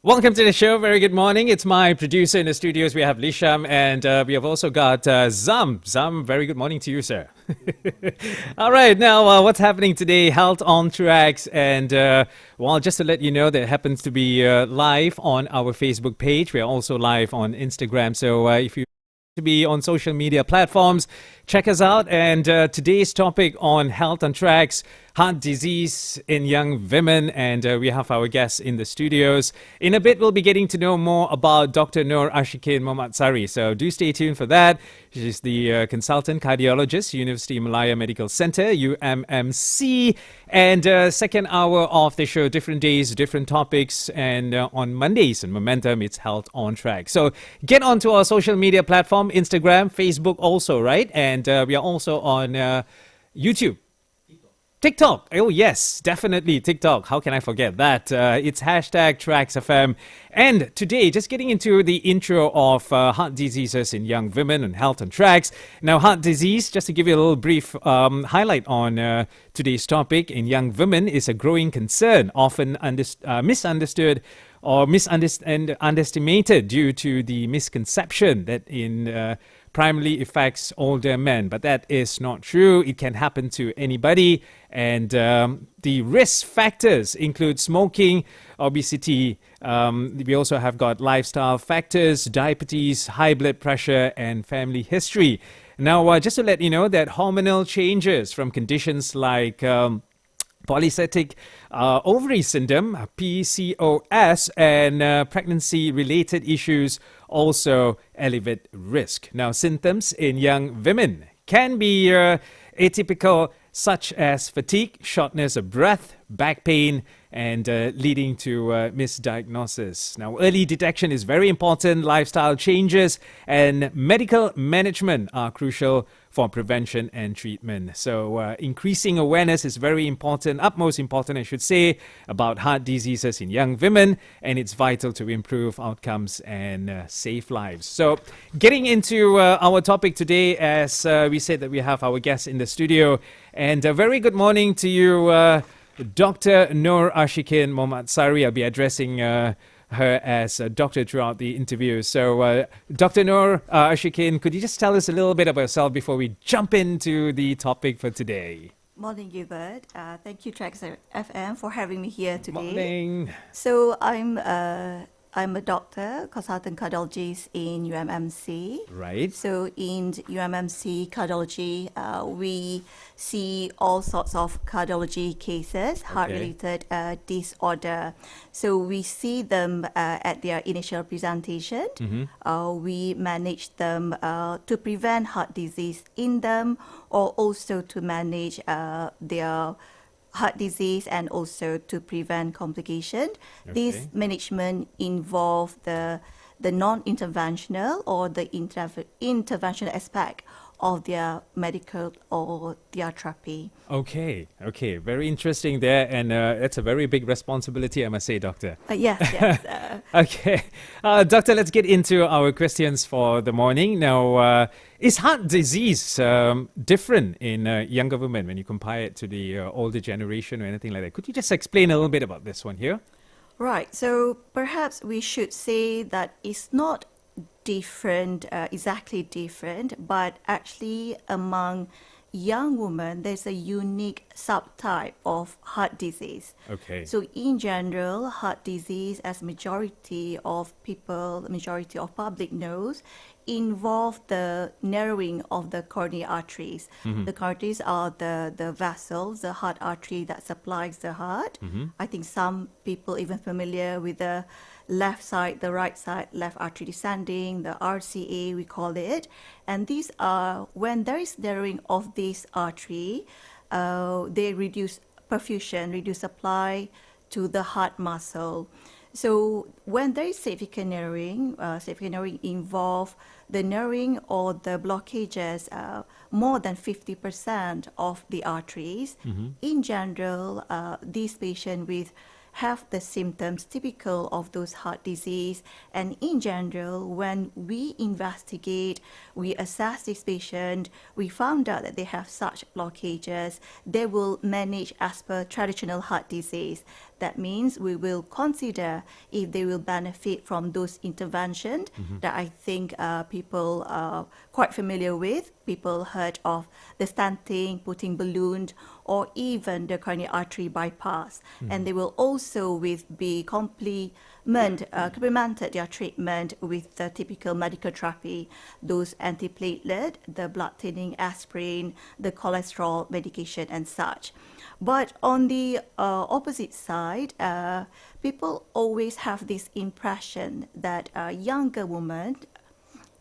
Welcome to the show. Very good morning. It's my producer in the studios. We have Lisham and we have also got Zam. Zam, very good morning to you, sir. All right. Now, what's happening today? Health on Traxx. And well, just to let you know, that happens to be live on our Facebook page. We are also live on Instagram. So if you to be on social media platforms, check us out. And today's topic on Health on Traxx, heart disease in young women, and we have our guests in the studios. In a bit, we'll be getting to know more about Dr. Noor Ashikin Mohammed Sari, so do stay tuned for that. She's the consultant cardiologist, Universiti Malaya Medical Center, UMMC. And second hour of the show, different days, different topics, and on Mondays and Momentum, it's Health on Track. So get onto our social media platform, Instagram, Facebook also, right? And we are also on YouTube. TikTok. Oh, yes, definitely TikTok. How can I forget that? It's hashtag TRAXXfm. And today, just getting into the intro of heart diseases in young women and Health on Traxx. Now, heart disease, just to give you a little brief highlight on today's topic, in young women is a growing concern, often misunderstood or underestimated due to the misconception that in primarily affects older men, but that is not true. It can happen to anybody, and the risk factors include smoking, obesity. We also have got lifestyle factors, diabetes, high blood pressure, and family history. Now, just to let you know that hormonal changes from conditions like polycystic ovary syndrome, PCOS, and pregnancy-related issues also elevate risk. Now, symptoms in young women can be atypical, such as fatigue, shortness of breath, back pain, and leading to misdiagnosis. Now, early detection is very important. Lifestyle changes and medical management are crucial for prevention and treatment. So increasing awareness is very important, utmost important, I should say, about heart diseases in young women, and it's vital to improve outcomes and save lives. So getting into our topic today, as we said that we have our guests in the studio, and a very good morning to you, Dr. Noor Ashikin Mohammed Sari. I'll be addressing her as a doctor throughout the interview. So, Dr. Noor Ashikin, could you just tell us a little bit about yourself before we jump into the topic for today? Morning, Gilbert. Thank you, TRAXXfm, for having me here today. Morning. So I'm a doctor, consultant cardiologist in UMMC. Right. So in UMMC cardiology, we see all sorts of cardiology cases, heart-related disorder. So we see them at their initial presentation. We manage them to prevent heart disease in them, or also to manage their heart disease and also to prevent complication. This management involve the non-interventional or the interventional aspect of their medical or their therapy. Okay, very interesting there, and it's a very big responsibility, I must say, Doctor. Yes. Okay, Doctor, let's get into our questions for the morning. Now, is heart disease different in younger women when you compare it to the older generation or anything like that? Could you just explain a little bit about this one here? Right, so perhaps we should say that it's not different, exactly different, but actually among young women, there's a unique subtype of heart disease. Okay. So in general, heart disease, as majority of public knows, involve the narrowing of the coronary arteries. The arteries are the vessels, the heart artery that supplies the heart. I think some people even familiar with the left side, the right side, left artery descending, the RCA we call it. And these are, when there is narrowing of this artery, they reduce perfusion, reduce supply to the heart muscle. So when there is significant narrowing involve the narrowing or the blockages more than 50% of the arteries. In general, these patients with have the symptoms typical of those heart disease. And in general, when we investigate, we assess this patient, we found out that they have such blockages, they will manage as per traditional heart disease. That means we will consider if they will benefit from those interventions that I think people are quite familiar with. People heard of the stenting, putting balloons, or even the coronary artery bypass. And they will also be complemented their treatment with the typical medical therapy, those antiplatelet, the blood thinning aspirin, the cholesterol medication and such. But on the opposite side, people always have this impression that younger women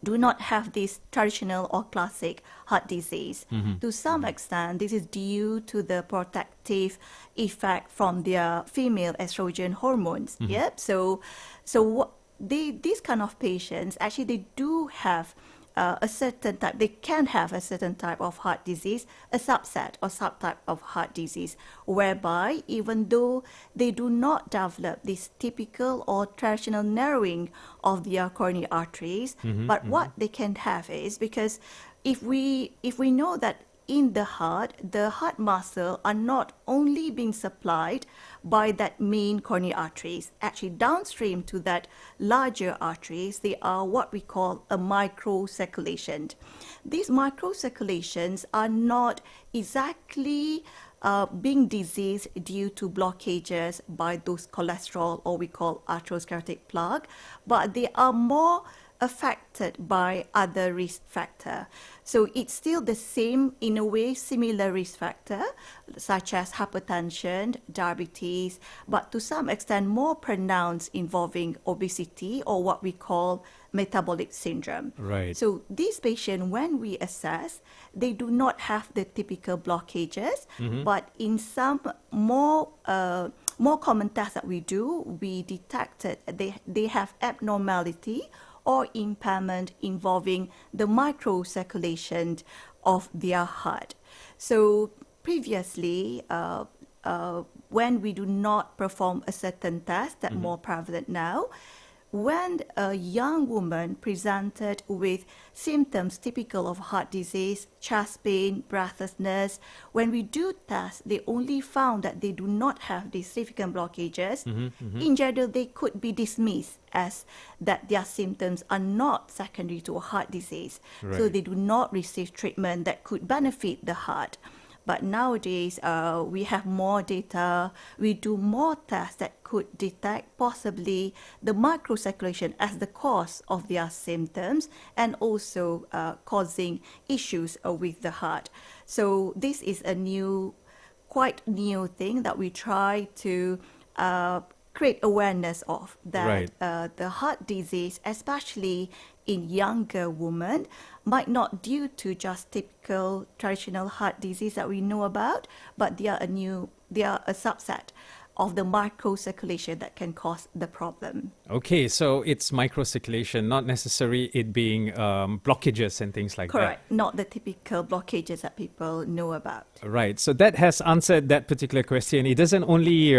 do not have this traditional or classic heart disease. To some extent, this is due to the protective effect from their female estrogen hormones. Yep. So these kind of patients, actually, they do have a certain type, they can have a certain type of heart disease, a subset or subtype of heart disease, whereby even though they do not develop this typical or traditional narrowing of their coronary arteries, but what they can have is, because if we know that in the heart muscle are not only being supplied by that main coronary arteries. Actually, downstream to that larger arteries, they are what we call a microcirculation. These microcirculations are not exactly being diseased due to blockages by those cholesterol, or we call atherosclerotic plaque, but they are more affected by other risk factor. So it's still the same, in a way, similar risk factor, such as hypertension, diabetes, but to some extent more pronounced, involving obesity or what we call metabolic syndrome. Right. So these patients, when we assess, they do not have the typical blockages, but in some more common tests that we do, we detected they have abnormality or impairment involving the microcirculation of their heart. So previously, when we do not perform a certain test that more prevalent now, when a young woman presented with symptoms typical of heart disease, chest pain, breathlessness, when we do tests, they only found that they do not have these significant blockages. In general, they could be dismissed as that their symptoms are not secondary to a heart disease. Right. So they do not receive treatment that could benefit the heart. But nowadays, we have more data, we do more tests that could detect possibly the microcirculation as the cause of their symptoms, and also causing issues with the heart. So this is a quite new thing that we try to create awareness of, that Right. the heart disease, especially in younger women, might not due to just typical traditional heart disease that we know about, but they are a subset of the microcirculation that can cause the problem. Okay, so it's microcirculation, not necessarily it being blockages and things like Correct, not the typical blockages that people know about. that. Right, so that has answered that particular question. It doesn't only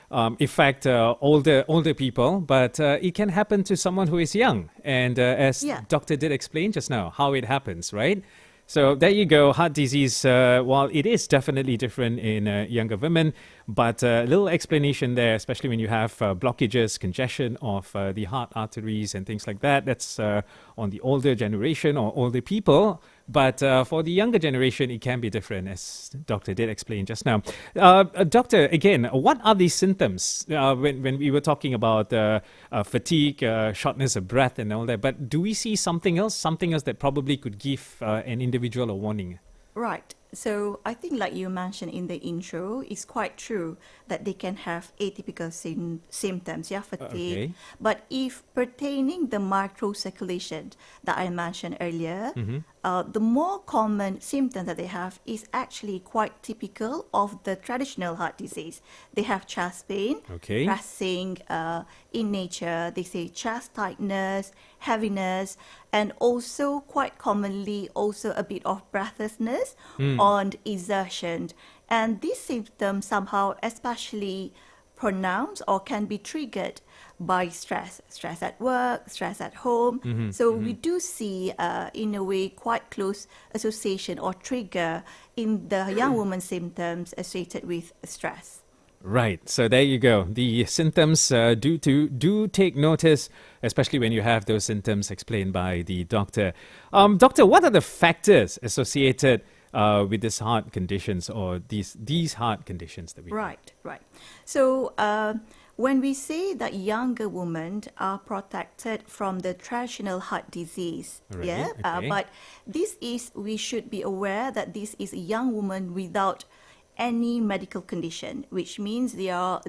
affect older people, but it can happen to someone who is young. And as Doctor did explain just now, how it happens, right? So there you go. Heart disease, while it is definitely different in younger women, but a little explanation there, especially when you have blockages, congestion of the heart arteries and things like that. That's on the older generation or older people. But for the younger generation, it can be different, as Doctor did explain just now. Doctor, again, what are these symptoms when we were talking about fatigue, shortness of breath and all that? But do we see something else that probably could give an individual a warning? Right. So I think, like you mentioned in the intro, it's quite true that they can have atypical symptoms, fatigue. Okay. But if pertaining the microcirculation that I mentioned earlier, the more common symptom that they have is actually quite typical of the traditional heart disease. They have chest pain, Okay. pressing in nature. They say chest tightness, heaviness, and also quite commonly also a bit of breathlessness on exertion. And these symptoms somehow, especially pronounced or can be triggered by stress at work, stress at home. So we do see, in a way, quite close association or trigger in the young woman's symptoms associated with stress. Right. So there you go. The symptoms do take notice, especially when you have those symptoms explained by the doctor. Doctor, what are the factors associated with these heart conditions or these heart conditions that we have? Right. So when we say that younger women are protected from the traditional heart disease, Right, okay. but we should be aware that this is a young woman without any medical condition, which means their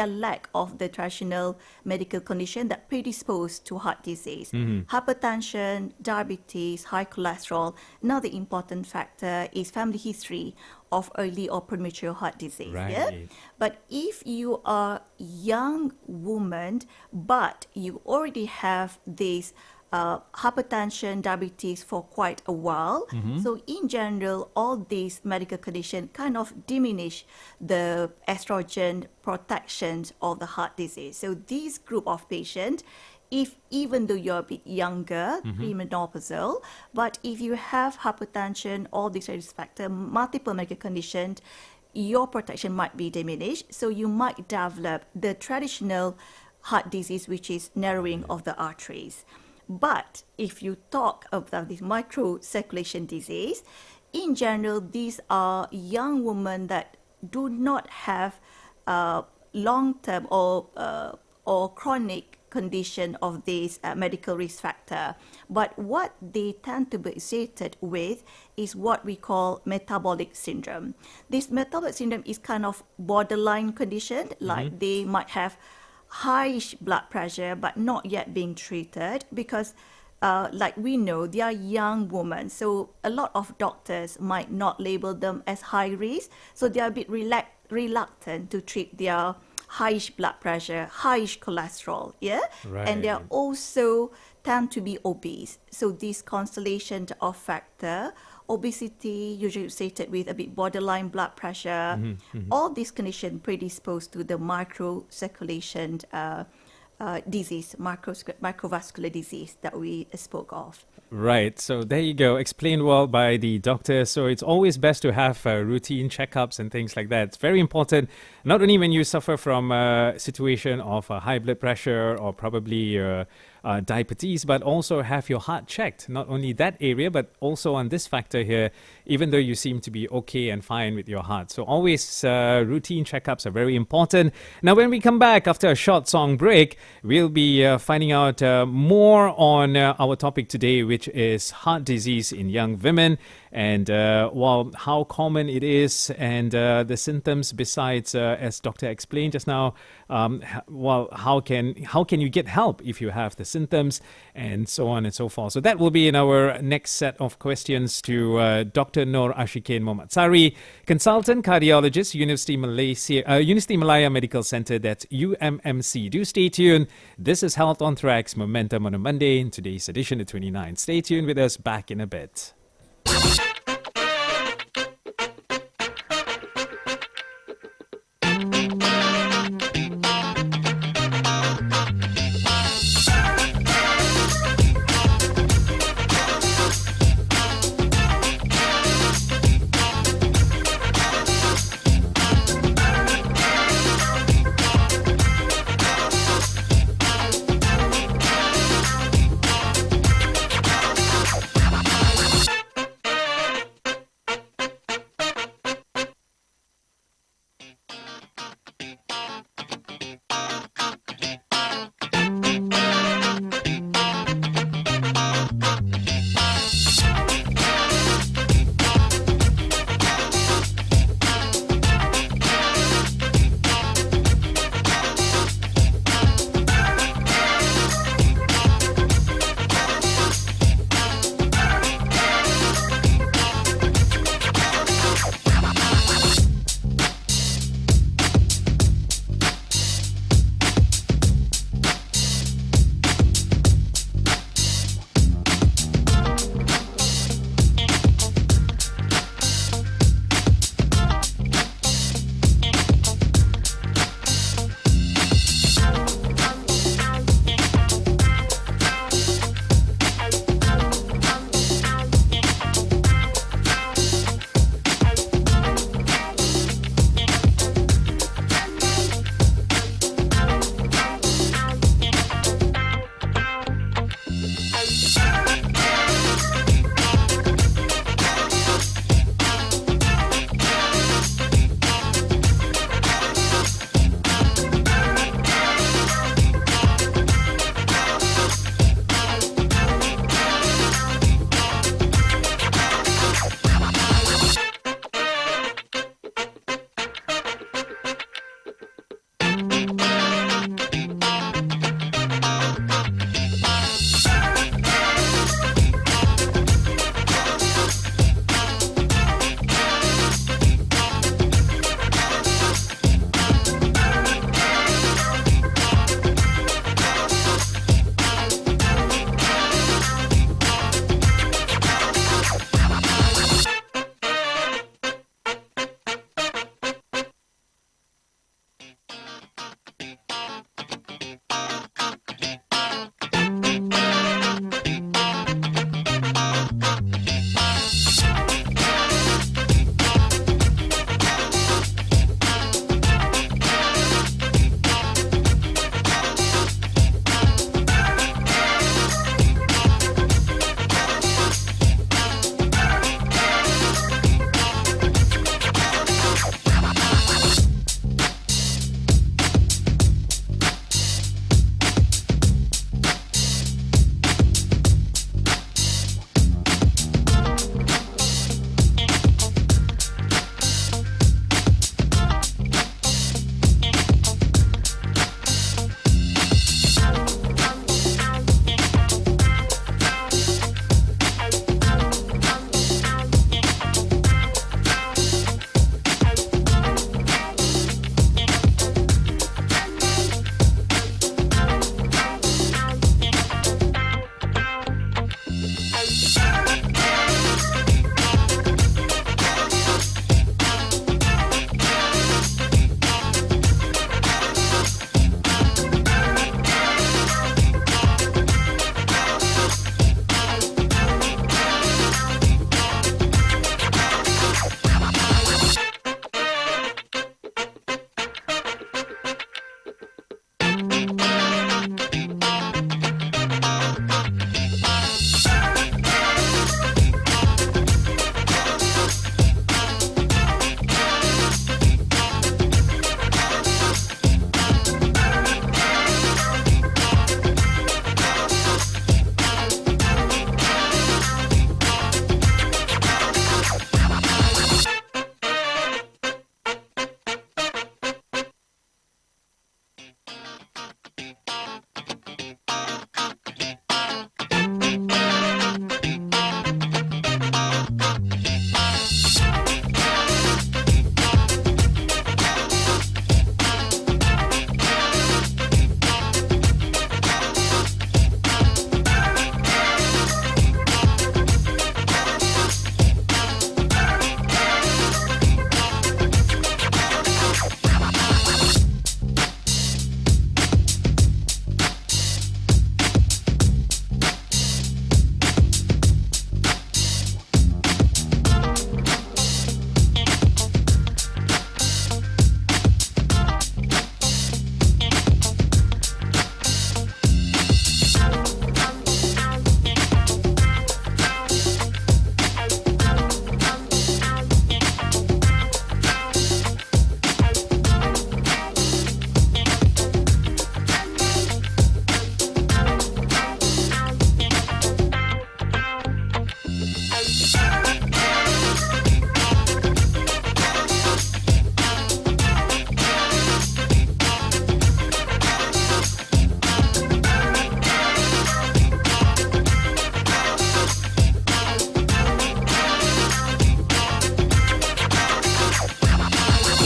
lack of the traditional medical condition that predispose to heart disease. Hypertension, diabetes, high cholesterol. Another important factor is family history of early or premature heart disease. Right. Yeah? But if you are young woman, but you already have this hypertension, diabetes for quite a while. So in general, all these medical conditions kind of diminish the estrogen protection of the heart disease. So this group of patients, even though you're a bit younger, premenopausal, but if you have hypertension, all these risk factors, multiple medical conditions, your protection might be diminished. So you might develop the traditional heart disease, which is narrowing of the arteries. But if you talk about this microcirculation disease, in general, these are young women that do not have long-term or chronic condition of this medical risk factor. But what they tend to be associated with is what we call metabolic syndrome. This metabolic syndrome is kind of borderline condition, like they might have high blood pressure but not yet being treated because like we know, they are young women, so a lot of doctors might not label them as high risk, so they are a bit reluctant to treat their high blood pressure, high cholesterol, and they are also tend to be obese. So this constellation of factor, obesity, usually associated with a bit borderline blood pressure, all these conditions predisposed to the microcirculation disease, microvascular disease that we spoke of. Right. So there you go. Explained well by the doctor. So it's always best to have routine checkups and things like that. It's very important, not only when you suffer from a situation of high blood pressure or probably diabetes, but also have your heart checked. Not only that area, but also on this factor here, even though you seem to be okay and fine with your heart. So always routine checkups are very important. Now, when we come back after a short song break, we'll be finding out more on our topic today, which is heart disease in young women, and how common it is, and the symptoms besides, as doctor explained just now, how can you get help if you have the symptoms, and so on and so forth. So that will be in our next set of questions to Dr. Noor Ashikin Mohamad Sari, consultant cardiologist, Universiti Malaya Medical Center, that's UMMC. Do stay tuned. This is Health on Traxx, Momentum on a Monday, in today's edition, the 29th. Stay tuned with us, back in a bit.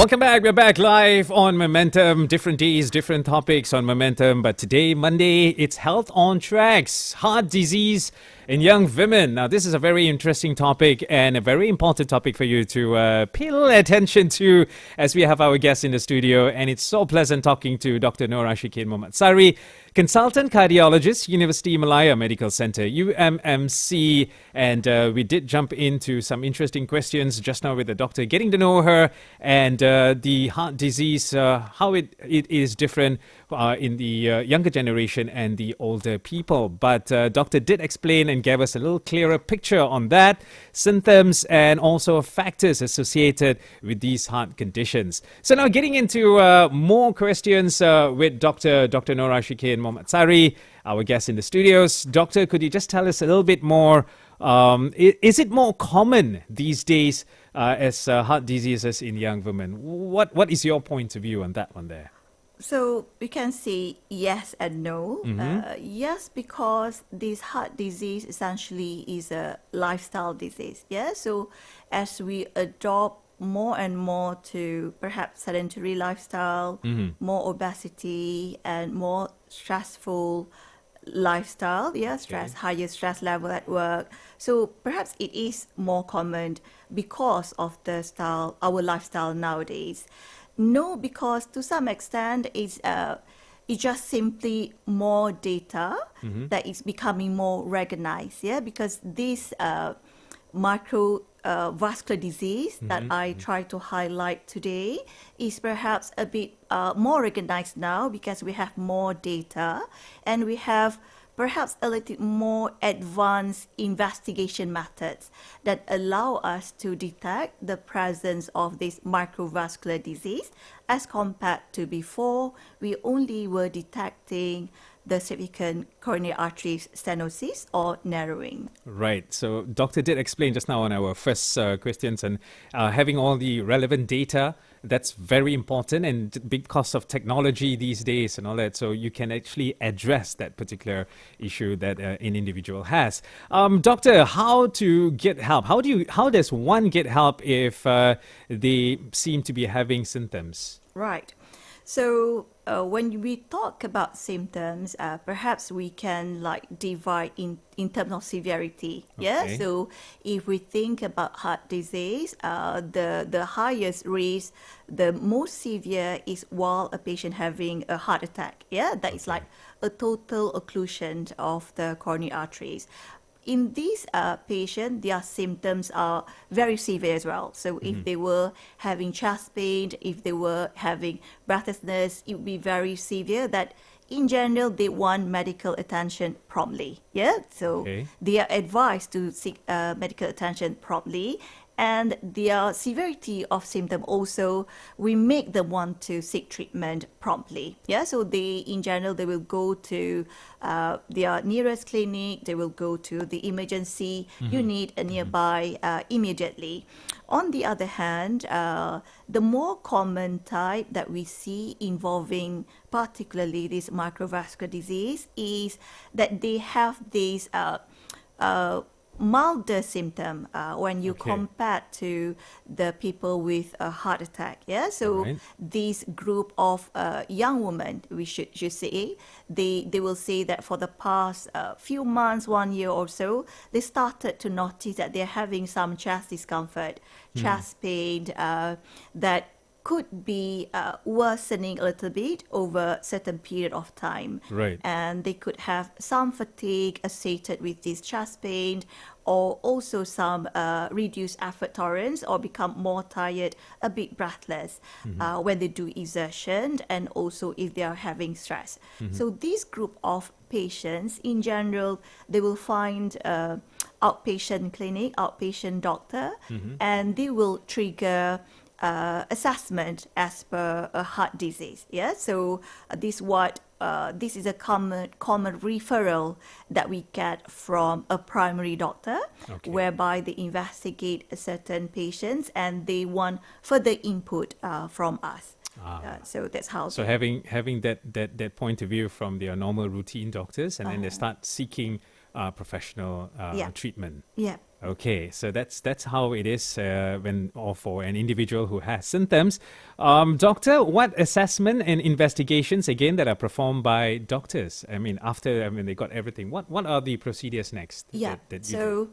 Welcome back. We're back live on Momentum. Different days, different topics on Momentum. But today, Monday, it's Health on Traxx, heart disease in young women. Now, this is a very interesting topic and a very important topic for you to pay a little attention to as we have our guest in the studio. And it's so pleasant talking to Dr. Ashikin Sari, consultant cardiologist, Universiti Malaya Medical Center, UMMC. And we did jump into some interesting questions just now with the doctor, getting to know her and the heart disease, how it is different in the younger generation and the older people. But doctor did explain and gave us a little clearer picture on that, symptoms and also factors associated with these heart conditions. So now getting into more questions with Dr. Ashikin Sari, our guest in the studios. Doctor, could you just tell us a little bit more? Is it more common these days as heart diseases in young women? What is your point of view on that one there? So we can say yes and no. Mm-hmm. Yes, because this heart disease essentially is a lifestyle disease. Yeah. So as we adopt more and more to perhaps sedentary lifestyle, Mm-hmm. more obesity, and more stressful lifestyle, yeah, Okay. higher stress level at work. So perhaps it is more common because of our lifestyle nowadays. No, because to some extent it's just simply more data Mm-hmm. that is becoming more recognized, yeah, because this microvascular disease that I Mm-hmm. try to highlight today is perhaps a bit more recognized now because we have more data and we have perhaps a little more advanced investigation methods that allow us to detect the presence of this microvascular disease as compared to before we only were detecting the significant coronary artery stenosis or narrowing. Right. So, Doctor did explain just now on our first questions, and having all the relevant data, that's very important, and because of technology these days and all that, so you can actually address that particular issue that an individual has. Doctor, how to get help? How does one get help if they seem to be having symptoms? Right. So when we talk about symptoms, perhaps we can like divide in terms of severity. Yeah. Okay. So if we think about heart disease, the highest risk, the most severe is while a patient having a heart attack. Yeah. That is like Okay. a total occlusion of the coronary arteries. In these patients, their symptoms are very severe as well. So if Mm-hmm. they were having chest pain, if they were having breathlessness, it would be very severe that in general they want medical attention promptly. Yeah, so Okay. they are advised to seek medical attention promptly. And their severity of symptom also, we make them want to seek treatment promptly. Yeah, so they, in general, they will go to their nearest clinic. They will go to the emergency Mm-hmm. unit Mm-hmm. nearby immediately. On the other hand, the more common type that we see involving particularly this microvascular disease is that they have this uh, milder symptom when you Okay. compare to the people with a heart attack. Yeah, All so right. this group of young women, we should say, they will say that for the past few months, 1 year or so, they started to notice that they're having some chest discomfort, Mm-hmm. chest pain that could be worsening a little bit over a certain period of time. Right. And they could have some fatigue associated with this chest pain or also some reduced effort tolerance or become more tired, a bit breathless Mm-hmm. when they do exertion and also if they are having stress. Mm-hmm. So this group of patients, in general, they will find outpatient clinic, outpatient doctor, Mm-hmm. and they will trigger assessment as per a heart disease. Yeah, so this is a common referral that we get from a primary doctor, Okay. whereby they investigate certain patients and they want further input from us. Ah. So that's how. So having that point of view from their normal routine doctors, and then they Uh, start seeking professional yeah, treatment. yeah. Okay, so that's how it is when or for an individual who has symptoms. Doctor, what assessment and investigations again that are performed by doctors? I mean, after they got everything, what are the procedures next Yeah. that you do? So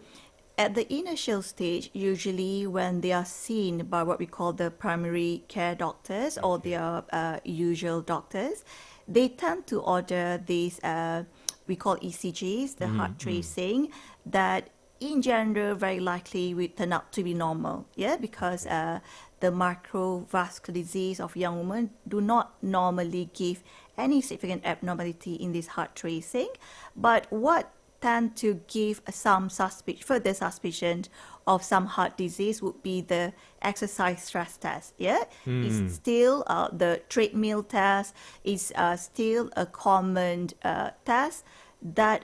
at the initial stage, usually when they are seen by what we call the primary care doctors or Okay. their usual doctors, they tend to order these we call ECGs, the Mm-hmm. heart tracing, that in general very likely will turn out to be normal. Yeah, because the microvascular disease of young women do not normally give any significant abnormality in this heart tracing. But what tend to give some further suspicion of some heart disease would be the exercise stress test. Yeah, it's Mm. still the treadmill test is still a common test that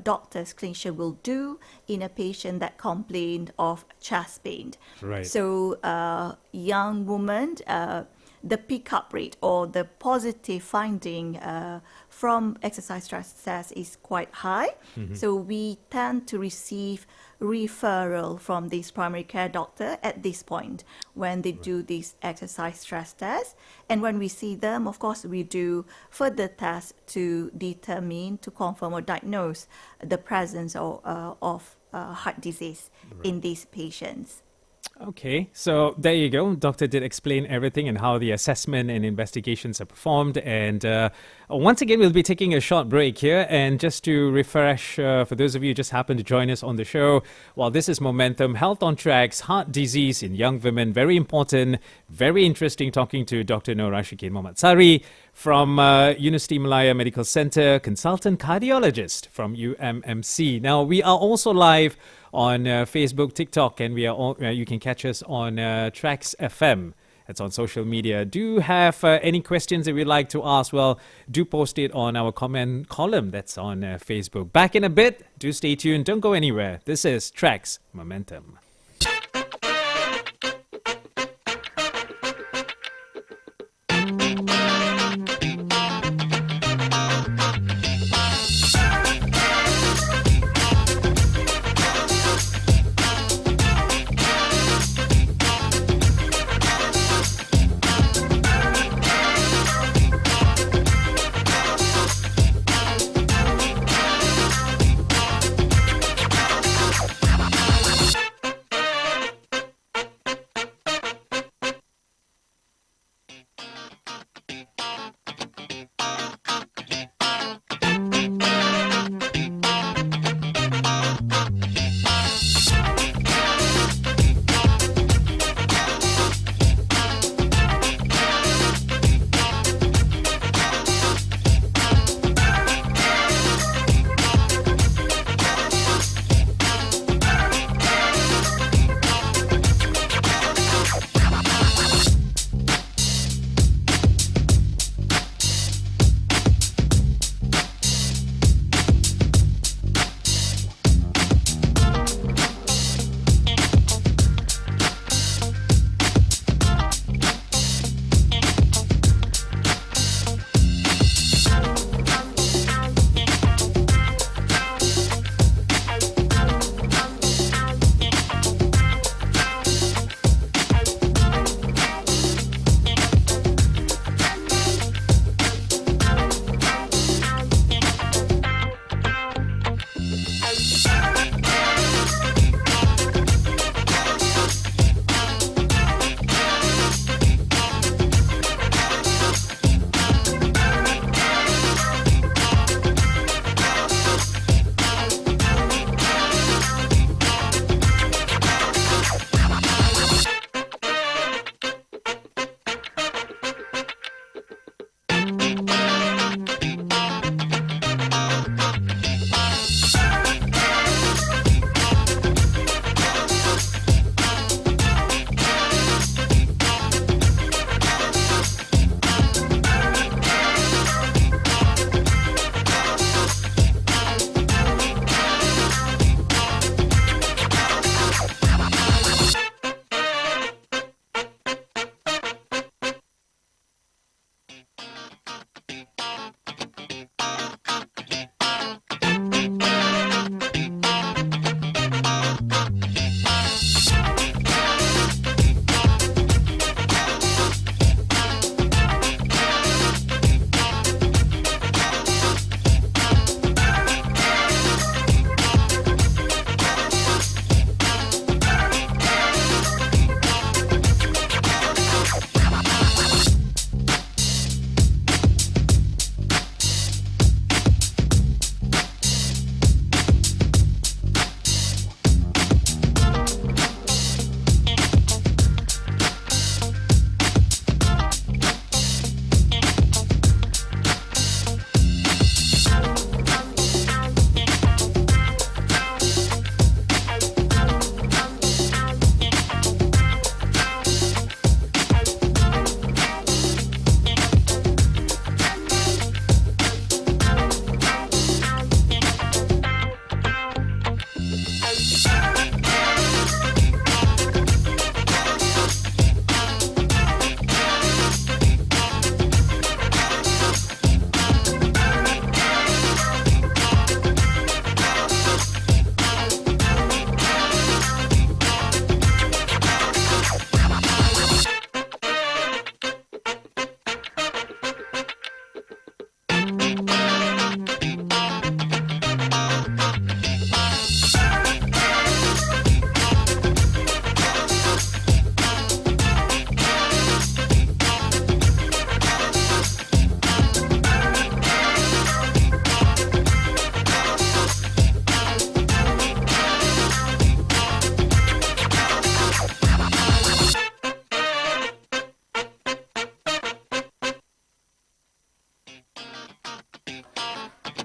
doctors, clinician will do in a patient that complained of chest pain. Right. So young women, the pickup rate or the positive finding from exercise stress test is quite high. So we tend to receive referral from this primary care doctor at this point when they do this exercise stress test. And when we see them, of course, we do further tests to determine, to confirm or diagnose the presence of heart disease in these patients. Okay, so there you go. Doctor did explain everything and how the assessment and investigations are performed. And once again, we'll be taking a short break here. And just to refresh, for those of you who just happen to join us on the show, well, this is Momentum Health on Traxx, heart disease in young women. Very important, very interesting, talking to Dr. Noor Ashikin Sari from Universiti Malaya Medical Center, consultant cardiologist from UMMC. Now, we are also live on Facebook, TikTok, and we are all, you can catch us on TRAXXfm. It's on social media. Do you have any questions that you'd like to ask? Well, do post it on our comment column that's on Facebook. Back in a bit. Do stay tuned. Don't go anywhere. This is Traxx Momentum.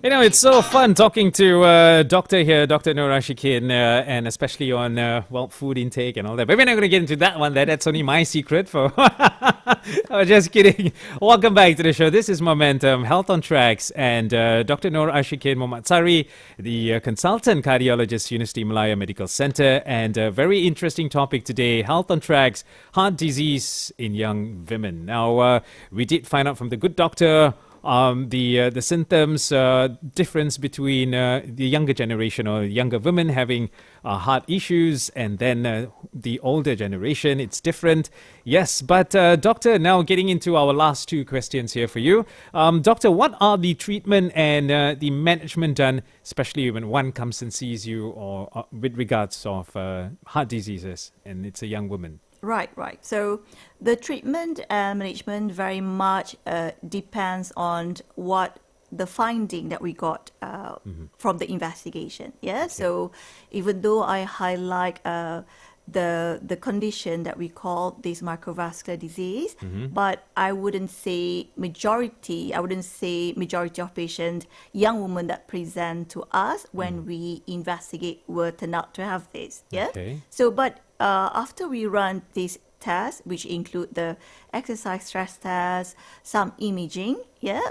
You know, it's so fun talking to Doctor here, Dr. Noor Ashikin, and especially on, well, food intake and all that. But we're not going to get into that one. That's only my secret for... Oh, just kidding. Welcome back to the show. This is Momentum, Health on Traxx, and Dr. Noor Ashikin Mohammad Sari, the consultant cardiologist, Universiti Malaya Medical Center, and a very interesting topic today, Health on Traxx, heart disease in young women. Now, we did find out from the good doctor the symptoms difference between the younger generation or younger women having heart issues and then the older generation. It's different. Yes, but doctor, now getting into our last two questions here for you. Doctor, what are the treatment and the management done, especially when one comes and sees you or with regards of heart diseases and it's a young woman? Right. So the treatment and management very much depends on what the finding that we got from the investigation. Yeah. Okay. So even though I highlight the condition that we call this microvascular disease, but I wouldn't say majority of patients, young women that present to us when we investigate will turn out to have this. Yeah. Okay. So, but after we run this test, which include the exercise stress test, some imaging,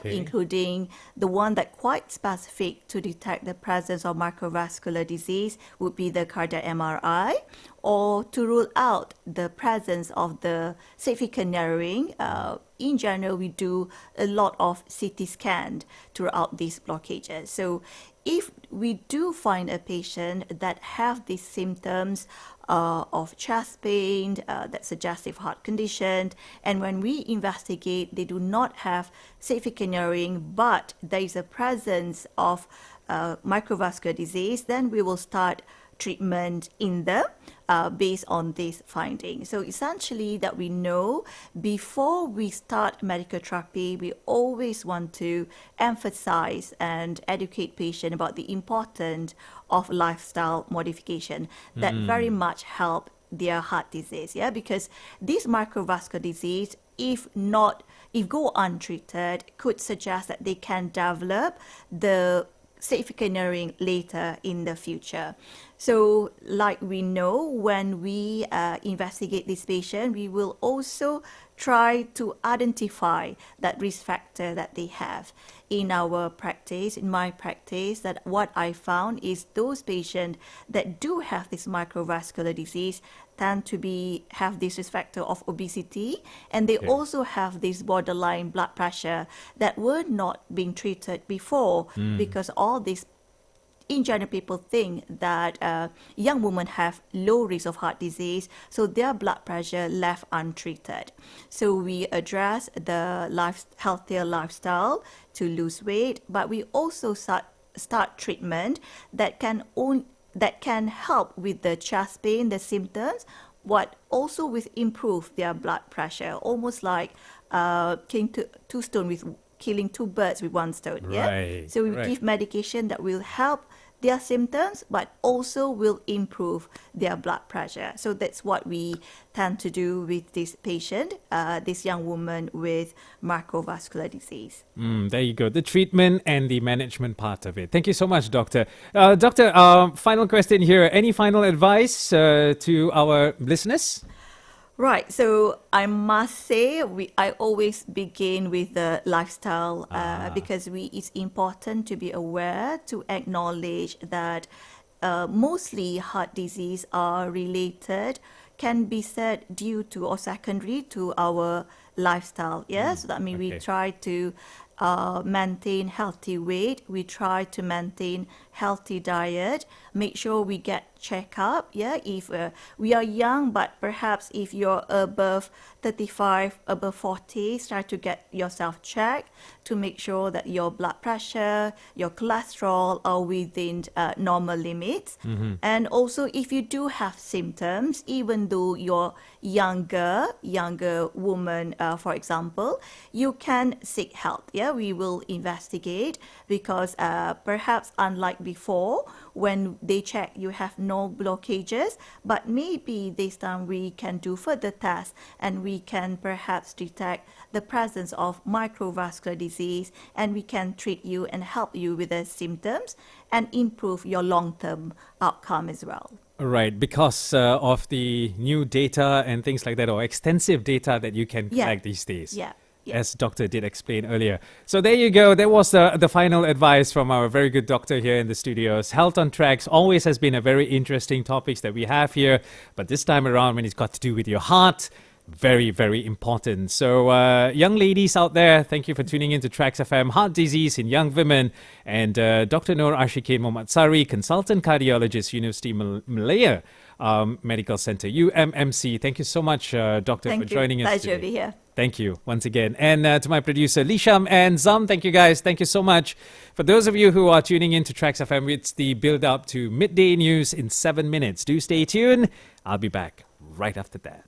including the one that quite specific to detect the presence of microvascular disease would be the cardiac MRI, or to rule out the presence of the significant narrowing. In general, we do a lot of CT scan throughout these blockages. So if we do find a patient that have these symptoms of chest pain, that suggestive heart condition, and when we investigate, they do not have significant narrowing, but there is a presence of microvascular disease, then we will start treatment in them based on this finding. So essentially that we know before we start medical therapy, we always want to emphasize and educate patient about the importance of lifestyle modification that very much help their heart disease. Yeah, because this microvascular disease, if go untreated, could suggest that they can develop the significant narrowing later in the future. So like we know, when we investigate this patient, we will also try to identify that risk factor that they have. In our practice, in my practice, that what I found is those patients that do have this microvascular disease tend to have this risk factor of obesity, and they also have this borderline blood pressure that were not being treated before, because all these, in general, people think that young women have low risk of heart disease, so their blood pressure left untreated. So we address the healthier lifestyle to lose weight, but we also start treatment that can help with the chest pain, the symptoms, but also with improve their blood pressure, almost like killing two birds with one stone. Yeah. Right. So we give medication that will help their symptoms, but also will improve their blood pressure. So that's what we tend to do with this patient, this young woman with microvascular disease. There you go. The treatment and the management part of it. Thank you so much, Doctor. Doctor, final question here. Any final advice to our listeners? Right. So I must say, I always begin with the lifestyle because it's important to be aware, to acknowledge that mostly heart disease are related, can be said due to or secondary to our lifestyle. Yes, so that means we try to maintain healthy weight. We try to maintain healthy diet. Make sure we get checkup. Yeah, if we are young, but perhaps if you're above 35, above 40, start to get yourself checked to make sure that your blood pressure, your cholesterol are within normal limits. And also, if you do have symptoms, even though you're younger woman, for example, you can seek help. Yeah, we will investigate because perhaps unlike before, when they check you have no blockages, but maybe this time we can do further tests and we can perhaps detect the presence of microvascular disease, and we can treat you and help you with the symptoms and improve your long-term outcome as well. Right, because of the new data and things like that, or extensive data that you can collect these days. Yeah. As Doctor did explain earlier. So there you go. That was the final advice from our very good doctor here in the studios. Health on Traxx always has been a very interesting topics that we have here. But this time around, when it's got to do with your heart, very, very important. So young ladies out there, thank you for tuning in to TRAXXfm, Heart Disease in Young Women. And Dr. Noor Ashikin Mohammad Sari, Consultant Cardiologist, Universiti Malaya Medical Center, UMMC. Thank you so much, Doctor, for joining us Pleasure today. to be here. Thank you once again. And to my producer, Lisham and Zam, thank you guys. Thank you so much. For those of you who are tuning in to TRAXXfm, it's the build-up to midday news in 7 minutes. Do stay tuned. I'll be back right after that.